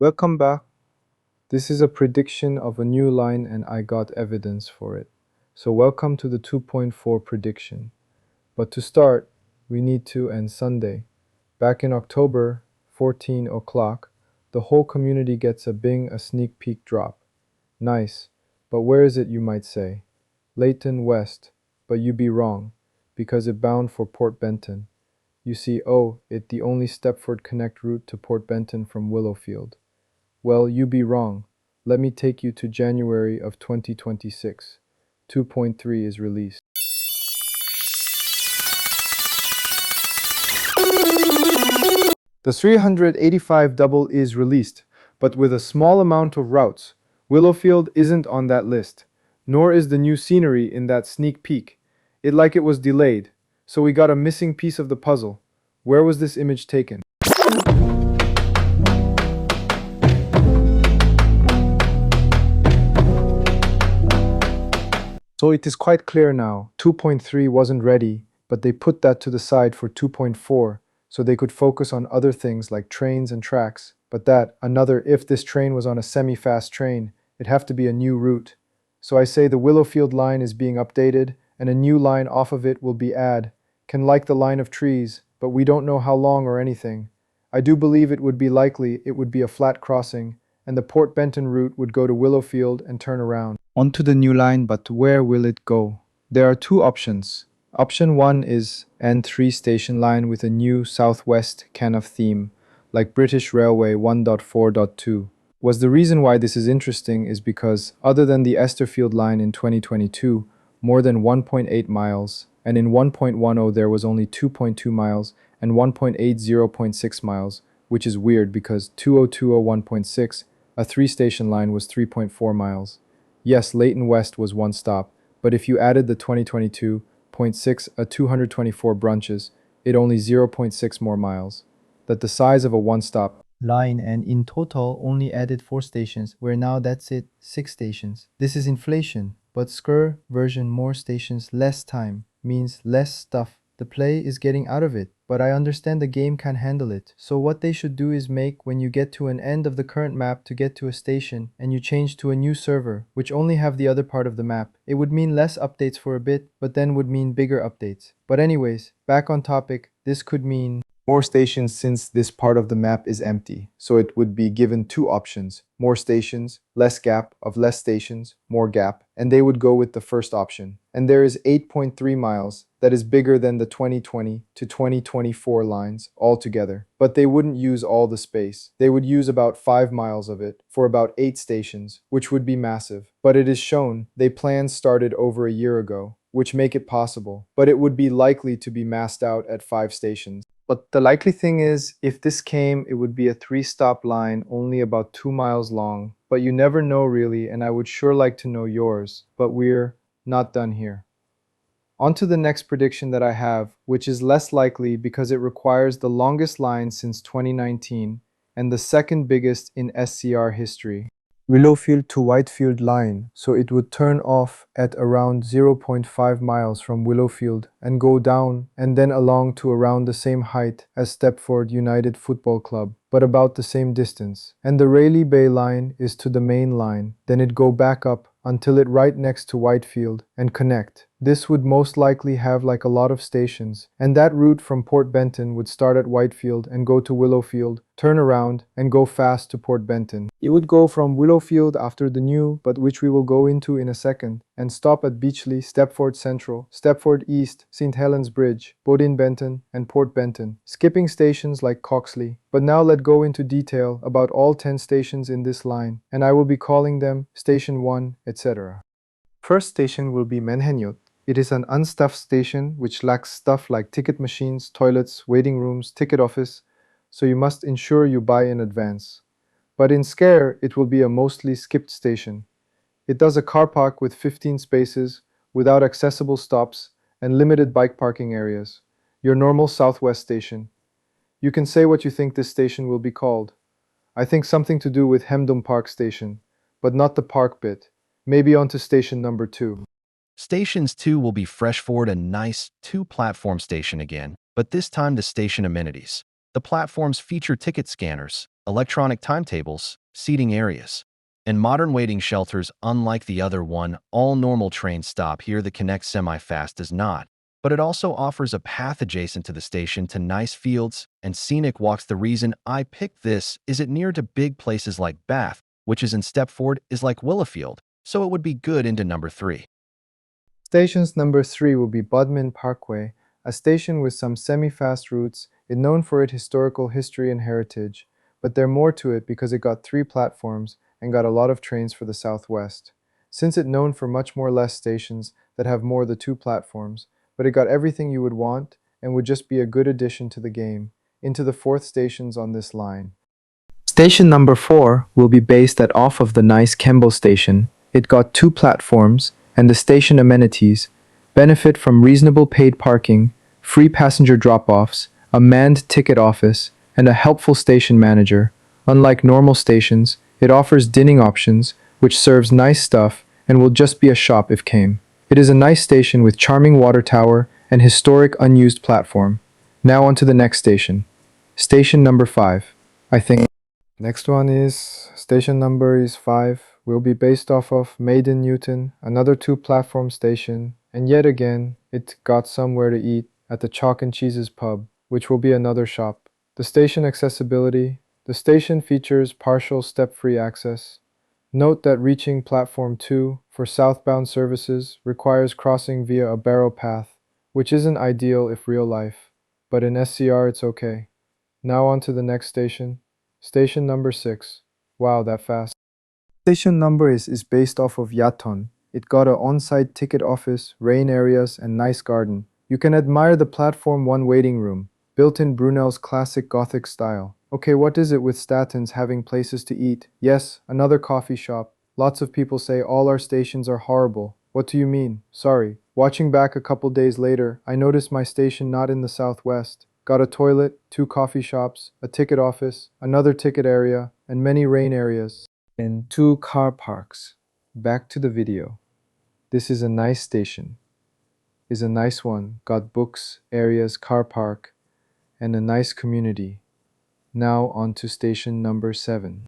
Welcome back. This is a prediction of a new line and I got evidence for it. So welcome to the 2.4 prediction. But to start, we need to end Sunday. Back in October, 14 o'clock, the whole community gets a sneak peek drop. Nice. But where is it, you might say? Leighton West. But you be wrong, because it bound for Port Benton. You see, it the only Stepford Connect route to Port Benton from Willowfield. Well, you be wrong. Let me take you to January of 2026. 2.3 is released. The 385 double is released, but with a small amount of routes. Willowfield isn't on that list, nor is the new scenery in that sneak peek. It was delayed, so we got a missing piece of the puzzle. Where was this image taken? So it is quite clear now, 2.3 wasn't ready, but they put that to the side for 2.4, so they could focus on other things like trains and tracks. But if this train was on a semi-fast train, it'd have to be a new route. So I say the Willowfield line is being updated, and a new line off of it will be can like the line of trees, but we don't know how long or anything. I do believe it would be a flat crossing, and the Port Benton route would go to Willowfield and turn around. Onto the new line, but where will it go? There are two options. Option 1 is N3 station line with a new Southwest kind of theme, like British Railway 1.4.2. Was the reason why this is interesting is because, other than the Esterfield line in 2022, more than 1.8 miles, and in 1.10 there was only 2.2 miles and 1.8 0.6 miles, which is weird because 2020 a 3-station line was 3.4 miles. Yes, Leighton West was one stop, but if you added the 2022.6 a 224 brunches, it only 0.6 more miles. That the size of a one-stop line, and in total only added 4 stations, where now that's it, 6 stations. This is inflation, but Skur version more stations less time means less stuff. The play is getting out of it, but I understand the game can handle it. So what they should do is make when you get to an end of the current map to get to a station and you change to a new server, which only have the other part of the map. It would mean less updates for a bit, but then would mean bigger updates. But anyways, back on topic, this could mean more stations since this part of the map is empty. So it would be given 2 options: more stations, less gap of less stations, more gap, and they would go with the first option. And there is 8.3 miles that is bigger than the 2020 to 2024 lines altogether. But they wouldn't use all the space. They would use about 5 miles of it for about 8 stations, which would be massive. But it is shown they plans started over a year ago, which make it possible. But it would be likely to be massed out at 5 stations. But the likely thing is, if this came, it would be a 3-stop line only about 2 miles long. But you never know really, and I would sure like to know yours. But we're not done here. On to the next prediction that I have, which is less likely because it requires the longest line since 2019 and the second biggest in SCR history. Willowfield to Whitefield line, so it would turn off at around 0.5 miles from Willowfield and go down and then along to around the same height as Stepford United Football Club, but about the same distance. And the Rayleigh Bay line is to the main line, then it go back up until it right next to Whitefield and connect. This would most likely have like a lot of stations, and that route from Port Benton would start at Whitefield and go to Willowfield, turn around, and go fast to Port Benton. It would go from Willowfield after the new, but which we will go into in a second, and stop at Beachley, Stepford Central, Stepford East, St. Helens Bridge, Bodin Benton, and Port Benton, skipping stations like Coxley. But now let's go into detail about all 10 stations in this line, and I will be calling them Station 1, etc. First station will be Menhenyot. It is an unstuffed station which lacks stuff like ticket machines, toilets, waiting rooms, ticket office, so you must ensure you buy in advance. But in Scare, it will be a mostly skipped station. It does a car park with 15 spaces, without accessible stops, and limited bike parking areas. Your normal Southwest station. You can say what you think this station will be called. I think something to do with Hemdom Park Station, but not the park bit. Maybe onto station number 2. Stations 2 will be Freshford, a nice 2-platform station again, but this time the station amenities. The platforms feature ticket scanners, electronic timetables, seating areas, and modern waiting shelters. Unlike the other one, all normal trains stop here. The Connect Semi-Fast does not, but it also offers a path adjacent to the station to nice fields and scenic walks. The reason I picked this is it near to big places like Bath, which is in Stepford, is like Willowfield, so it would be good into number 3. Stations number 3 will be Bodmin Parkway, a station with some semi-fast routes. It's known for its historical history and heritage, but there's more to it because it got 3 platforms and got a lot of trains for the southwest. Since it's known for much more less stations that have more than 2 platforms, but it got everything you would want and would just be a good addition to the game, into the 4th stations on this line. Station number 4 will be based at off of the nice Kemble station. It got 2 platforms, and the station amenities benefit from reasonable paid parking, free passenger drop-offs, a manned ticket office, and a helpful station manager. Unlike normal stations, it offers dining options, which serves nice stuff and will just be a shop if came. It is a nice station with charming water tower and historic unused platform. Now on to the next station. Station number 5. I think next one is station number is 5. Will be based off of Maiden Newton, another 2-platform station, and yet again, it got somewhere to eat at the Chalk and Cheeses pub, which will be another shop. The station accessibility. The station features partial step-free access. Note that reaching platform 2 for southbound services requires crossing via a barrow path, which isn't ideal if real life, but in SCR it's okay. Now on to the next station. Station number 6. Wow, that fast. Station number is based off of Yaton. It got an on-site ticket office, rain areas, and nice garden. You can admire the platform 1 waiting room, built in Brunel's classic Gothic style. Okay, what is it with Statens having places to eat? Yes, another coffee shop. Lots of people say all our stations are horrible. What do you mean? Sorry. Watching back a couple days later, I noticed my station not in the southwest. Got a toilet, 2 coffee shops, a ticket office, another ticket area, and many rain areas. And 2 car parks. Back to the video. This is a nice station. Is a nice one. Got books, areas, car park, and a nice community. Now on to station number 7.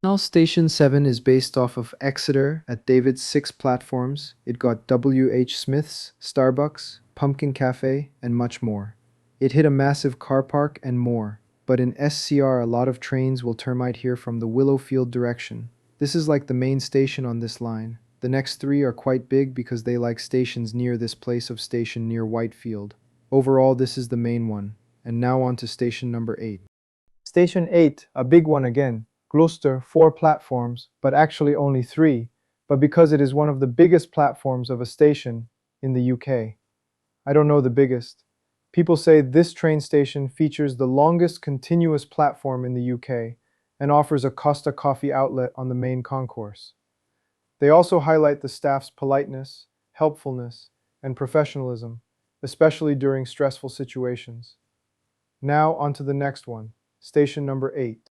Now station 7 is based off of Exeter at David's 6 platforms. It got W.H. Smith's, Starbucks, Pumpkin Cafe, and much more. It hit a massive car park and more. But in SCR, a lot of trains will termite here from the Willowfield direction. This is like the main station on this line. The next 3 are quite big because they like stations near this place of station near Whitefield. Overall, this is the main one. And now on to station number 8. Station 8, a big one again. Gloucester, 4 platforms, but actually only 3. But because it is one of the biggest platforms of a station in the UK. I don't know the biggest. People say this train station features the longest continuous platform in the UK and offers a Costa Coffee outlet on the main concourse. They also highlight the staff's politeness, helpfulness, and professionalism, especially during stressful situations. Now onto the next one, station number 8.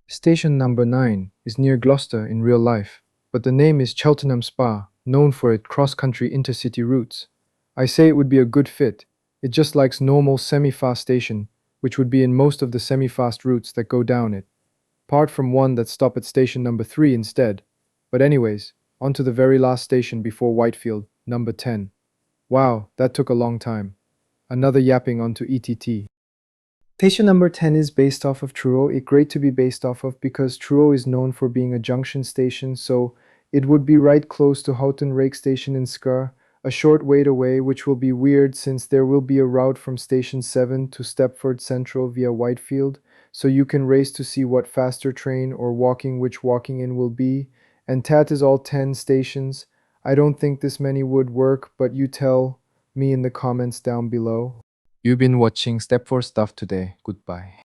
Station number 9 is near Gloucester in real life, but the name is Cheltenham Spa, known for its cross-country intercity routes. I say it would be a good fit. It just likes normal semi-fast station, which would be in most of the semi-fast routes that go down it, apart from one that stop at station number 3 instead. But anyways, on to the very last station before Whitefield, number 10. Wow, that took a long time. Another yapping onto ETT. Station number 10 is based off of Truro. It's great to be based off of because Truro is known for being a junction station, so it would be right close to Houghton Rake Station in Sker, a short wait away, which will be weird since there will be a route from Station 7 to Stepford Central via Whitefield, so you can race to see what faster train or walking which walking in will be. And that is all 10 stations. I don't think this many would work, but you tell me in the comments down below. You've been watching Stepford Stuff today. Goodbye.